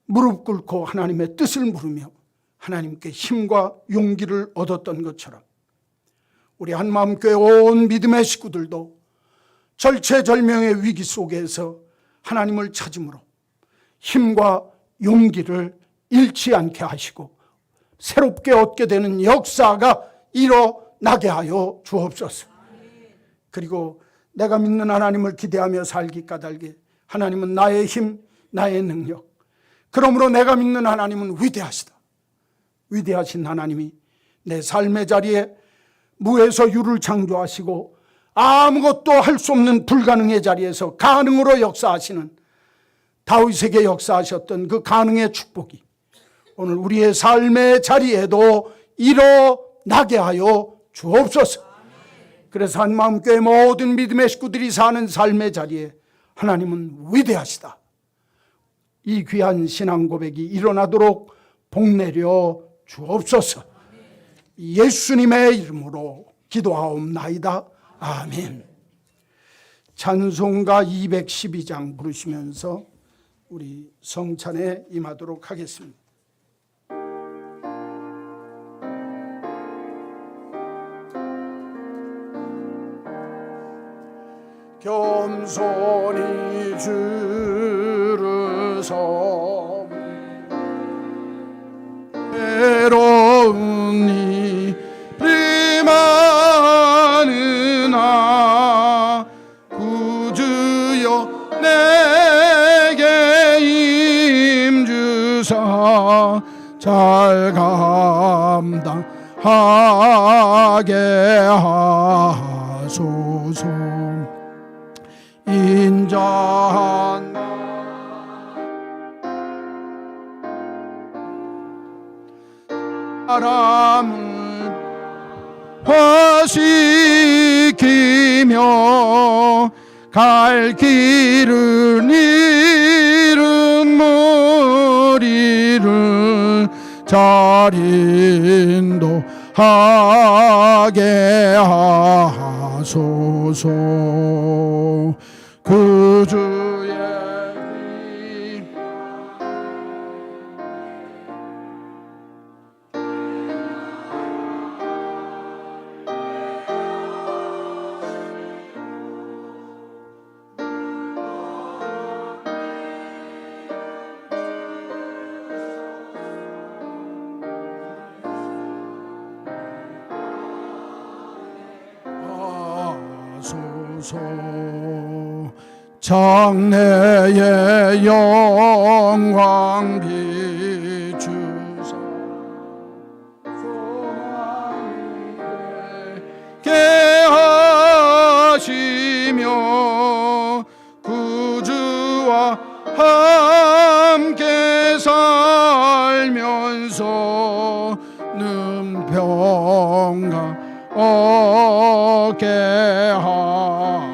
무릎 꿇고 하나님의 뜻을 물으며 하나님께 힘과 용기를 얻었던 것처럼 우리 한마음교회 온 믿음의 식구들도 절체절명의 위기 속에서 하나님을 찾음으로 힘과 용기를 잃지 않게 하시고 새롭게 얻게 되는 역사가 일어나게 하여 주옵소서. 그리고 내가 믿는 하나님을 기대하며 살기 까닭에 하나님은 나의 힘, 나의 능력. 그러므로 내가 믿는 하나님은 위대하시다. 위대하신 하나님이 내 삶의 자리에 무에서 유를 창조하시고 아무것도 할 수 없는 불가능의 자리에서 가능으로 역사하시는, 다윗에게 역사하셨던 그 가능의 축복이 오늘 우리의 삶의 자리에도 일어나게 하여 주옵소서. 그래서 한마음교회 모든 믿음의 식구들이 사는 삶의 자리에 하나님은 위대하시다, 이 귀한 신앙 고백이 일어나도록 복내려 주옵소서. 예수님의 이름으로 기도하옵나이다. 아멘. 찬송가 212장 부르시면서 우리 성찬에 임하도록 하겠습니다. 겸손히 주를 섬 외로운 이를 많으나 구주여 내게 임주사 잘 감당하게 하소서. 인자한 사람을 화시키며 갈 길을 잃은 무리를 잘 인도하게 하소서. 구주의 하소서. 장래의 영광 비추사 소망이 되게 하시며 구주와 함께 살면서 능평강 얻게 하소서.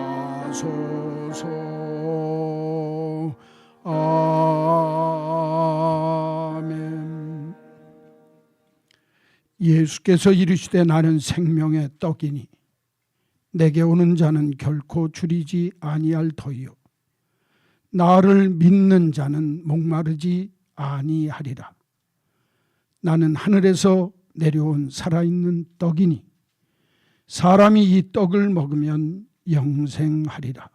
아멘. 예수께서 이르시되 나는 생명의 떡이니 내게 오는 자는 결코 줄이지 아니할 터이요 나를 믿는 자는 목마르지 아니하리라. 나는 하늘에서 내려온 살아있는 떡이니 사람이 이 떡을 먹으면 영생하리라.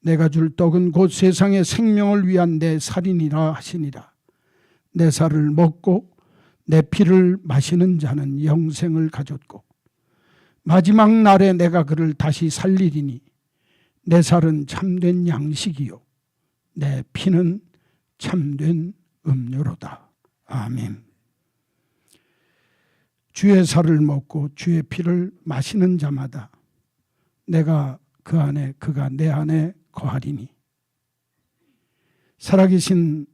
내가 줄 떡은 곧 세상의 생명을 위한 내 살이니라 하시니라. 내 살을 먹고 내 피를 마시는 자는 영생을 가졌고 마지막 날에 내가 그를 다시 살리리니 내 살은 참된 양식이요 내 피는 참된 음료로다. 아멘. 주의 살을 먹고 주의 피를 마시는 자마다 내가 그 안에 그가 내 안에 거하리니 살아계신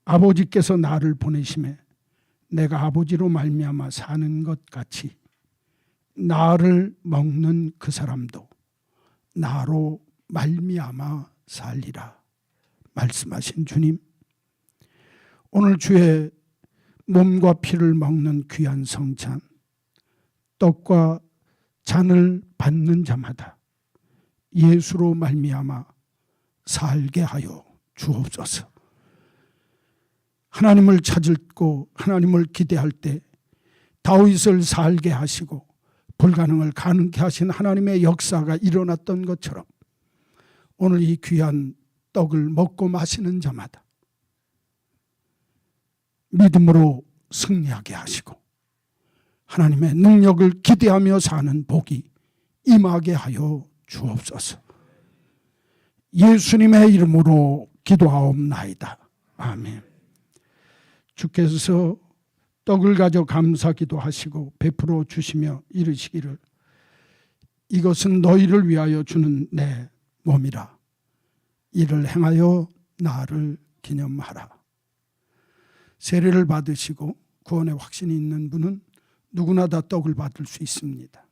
아버지께서 나를 보내심에 내가 아버지로 말미암아 사는 것 같이 나를 먹는 그 사람도 나로 말미암아 살리라 말씀하신 주님, 오늘 주의 몸과 피를 먹는 귀한 성찬, 떡과 잔을 받는 자마다 예수로 말미암아 살게 하여 주옵소서. 하나님을 찾고 하나님을 기대할 때 다윗을 살게 하시고 불가능을 가능케 하신 하나님의 역사가 일어났던 것처럼 오늘 이 귀한 떡을 먹고 마시는 자마다 믿음으로 승리하게 하시고 하나님의 능력을 기대하며 사는 복이 임하게 하여 주옵소서. 예수님의 이름으로 기도하옵나이다. 아멘. 주께서 떡을 가져 감사기도 하시고 베풀어 주시며 이르시기를 이것은 너희를 위하여 주는 내 몸이라. 이를 행하여 나를 기념하라. 세례를 받으시고 구원의 확신이 있는 분은 누구나 다 떡을 받을 수 있습니다.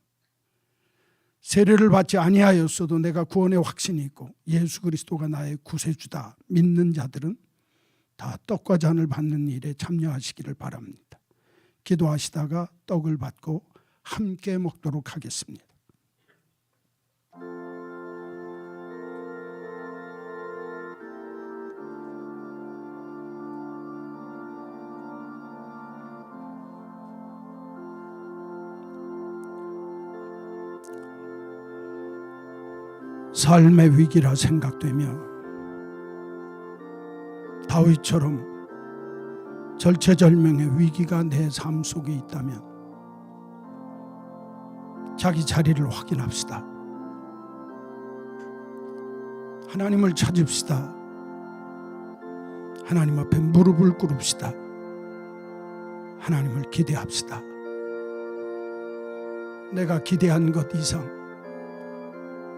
세례를 받지 아니하였어도 내가 구원의 확신이 있고 예수 그리스도가 나의 구세주다 믿는 자들은 다 떡과 잔을 받는 일에 참여하시기를 바랍니다. 기도하시다가 떡을 받고 함께 먹도록 하겠습니다. 삶의 위기라 생각되며 다윗처럼 절체절명의 위기가 내 삶 속에 있다면 자기 자리를 확인합시다. 하나님을 찾읍시다. 하나님 앞에 무릎을 꿇읍시다. 하나님을 기대합시다. 내가 기대한 것 이상,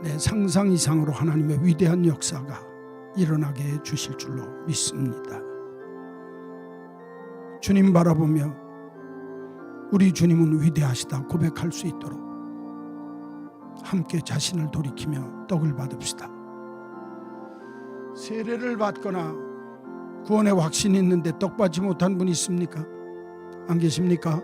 내 상상 이상으로 하나님의 위대한 역사가 일어나게 해 주실 줄로 믿습니다. 주님 바라보며 우리 주님은 위대하시다 고백할 수 있도록 함께 자신을 돌이키며 떡을 받읍시다. 세례를 받거나 구원의 확신이 있는데 떡 받지 못한 분 있습니까? 안 계십니까?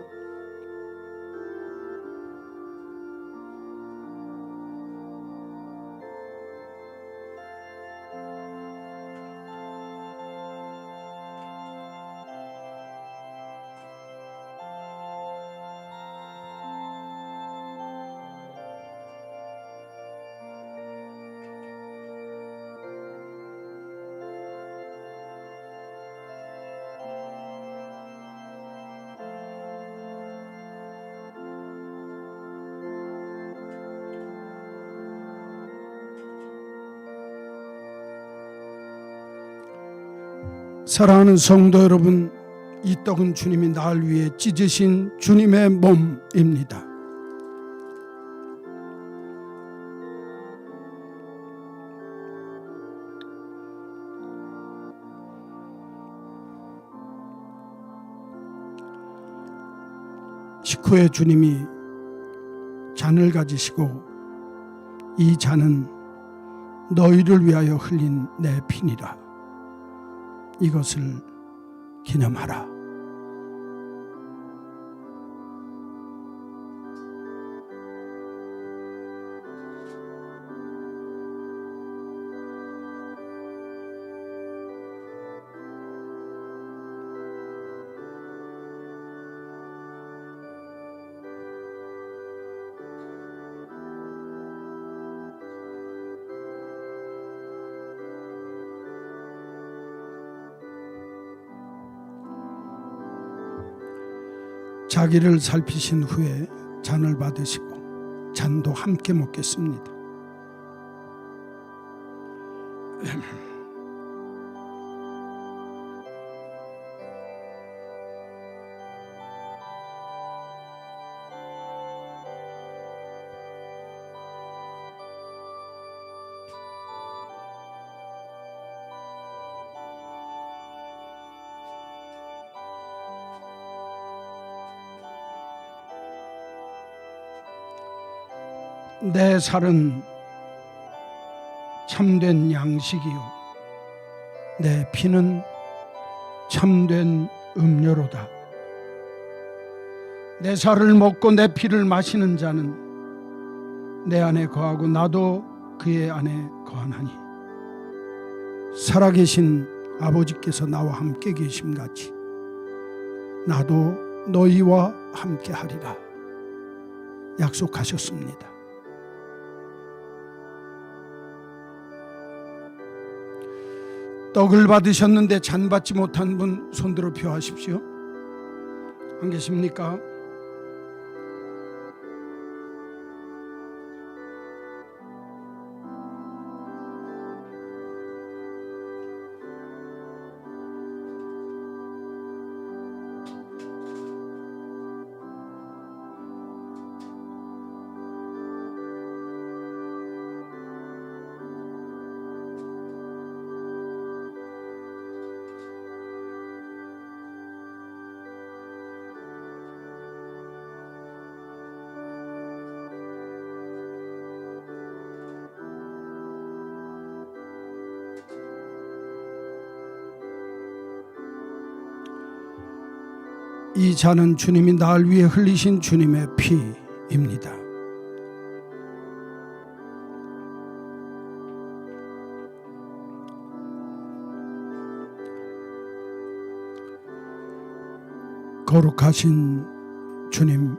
사랑하는 성도 여러분, 이 떡은 주님이 나를 위해 찢으신 주님의 몸입니다. 식후에 주님이 잔을 가지시고 이 잔은 너희를 위하여 흘린 내 피니라. 이것을 기념하라. 자기를 살피신 후에 잔을 받으시고 잔도 함께 먹겠습니다. 내 살은 참된 양식이요 내 피는 참된 음료로다. 내 살을 먹고 내 피를 마시는 자는 내 안에 거하고 나도 그의 안에 거하나니 살아계신 아버지께서 나와 함께 계심같이 나도 너희와 함께 하리라 약속하셨습니다. 떡을 받으셨는데 잔 받지 못한 분 손들어 표하십시오. 안 계십니까? 이 잔은 주님이 날 위해 흘리신 주님의 피입니다. 거룩하신 주님,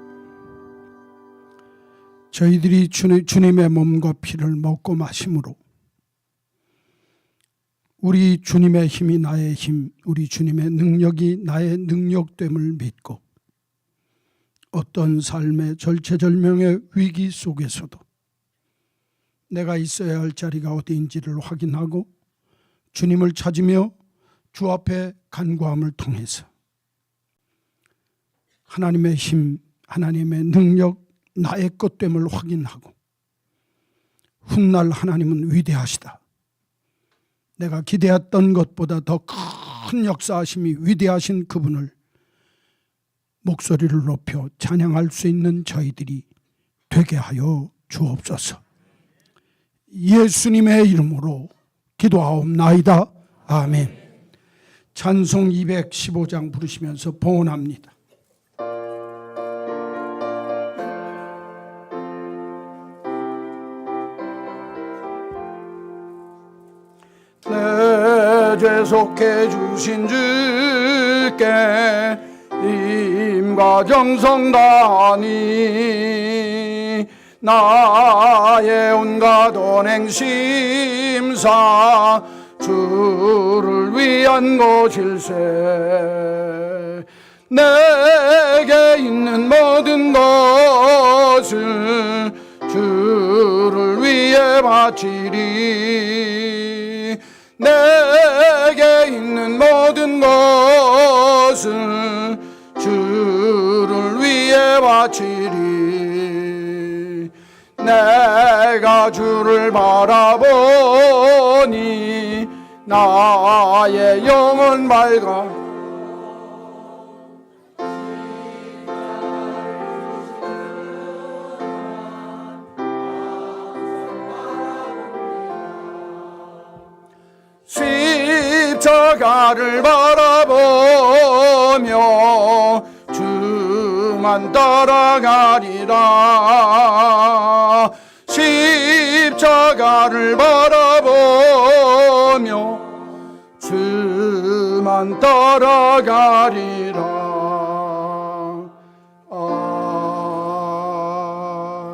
저희들이 주님의 몸과 피를 먹고 마심으로 우리 주님의 힘이 나의 힘, 우리 주님의 능력이 나의 능력됨을 믿고 어떤 삶의 절체절명의 위기 속에서도 내가 있어야 할 자리가 어디인지를 확인하고 주님을 찾으며 주 앞에 간구함을 통해서 하나님의 힘, 하나님의 능력, 나의 것됨을 확인하고 훗날 하나님은 위대하시다, 내가 기대했던 것보다 더 큰 역사하심이 위대하신 그분을 목소리를 높여 찬양할 수 있는 저희들이 되게 하여 주옵소서. 예수님의 이름으로 기도하옵나이다. 아멘. 찬송 215장 부르시면서 봉헌합니다. 내 죄 속해 주신 주께 힘과 정성 다하니 나의 온갖 언행심사 주를 위한 것일세. 내게 있는 모든 것을 주를 위해 바치리. 내게 있는 모든 것을 주를 위해 바치리. 내가 주를 바라보니 나의 영은 밝아. 십자가를 바라보며 주만 따라가리라. 십자가를 바라보며 주만 따라가리라.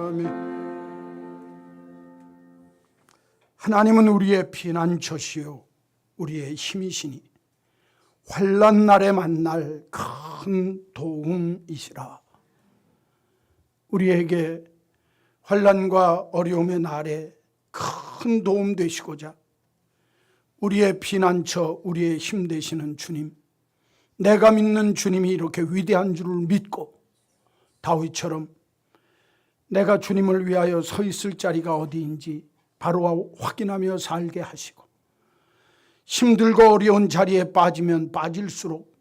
아멘. 하나님은 우리의 피난처시요 우리의 힘이시니 환난 날에 만날 큰 도움이시라. 우리에게 환난과 어려움의 날에 큰 도움 되시고자 우리의 피난처, 우리의 힘 되시는 주님, 내가 믿는 주님이 이렇게 위대한 줄을 믿고 다윗처럼 내가 주님을 위하여 서 있을 자리가 어디인지 바로 확인하며 살게 하시고, 힘들고 어려운 자리에 빠지면 빠질수록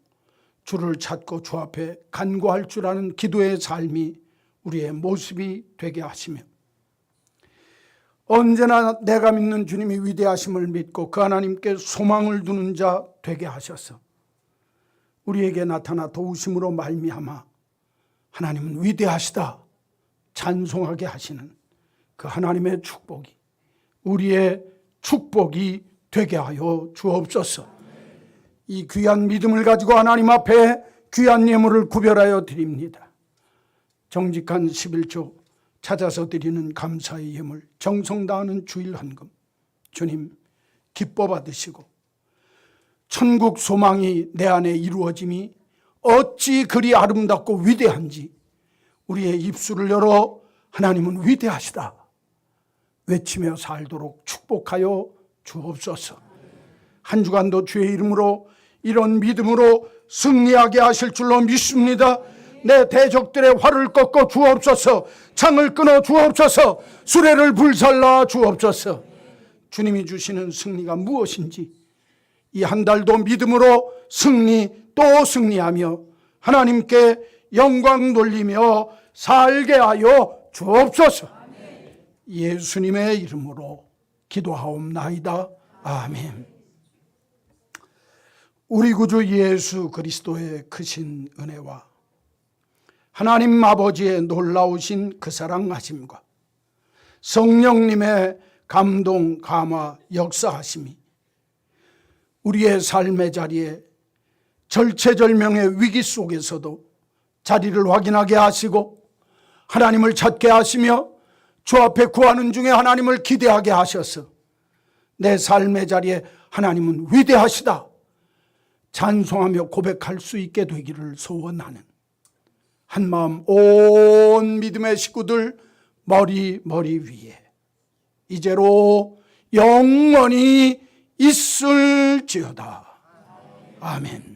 주를 찾고 주 앞에 간구할 줄 아는 기도의 삶이 우리의 모습이 되게 하시며, 언제나 내가 믿는 주님이 위대하심을 믿고 그 하나님께 소망을 두는 자 되게 하셔서 우리에게 나타나 도우심으로 말미암아 하나님은 위대하시다 찬송하게 하시는 그 하나님의 축복이 우리의 축복이 되게 하여 주옵소서. 이 귀한 믿음을 가지고 하나님 앞에 귀한 예물을 구별하여 드립니다. 정직한 11조 찾아서 드리는 감사의 예물, 정성 다하는 주일 헌금 주님 기뻐 받으시고 천국 소망이 내 안에 이루어짐이 어찌 그리 아름답고 위대한지 우리의 입술을 열어 하나님은 위대하시다 외치며 살도록 축복하여 주옵소서. 한 주간도 주의 이름으로 이런 믿음으로 승리하게 하실 줄로 믿습니다. 내 대적들의 활을 꺾어 주옵소서. 창을 끊어 주옵소서. 수레를 불살라 주옵소서. 주님이 주시는 승리가 무엇인지 이 한 달도 믿음으로 승리 또 승리하며 하나님께 영광 돌리며 살게 하여 주옵소서. 예수님의 이름으로 기도하옵나이다. 아멘. 우리 구주 예수 그리스도의 크신 은혜와 하나님 아버지의 놀라우신 그 사랑하심과 성령님의 감동, 감화, 역사하심이 우리의 삶의 자리에 절체절명의 위기 속에서도 자리를 확인하게 하시고 하나님을 찾게 하시며 주 앞에 구하는 중에 하나님을 기대하게 하셔서 내 삶의 자리에 하나님은 위대하시다 찬송하며 고백할 수 있게 되기를 소원하는 한마음 온 믿음의 식구들 머리 위에 이제로 영원히 있을지어다. 아멘.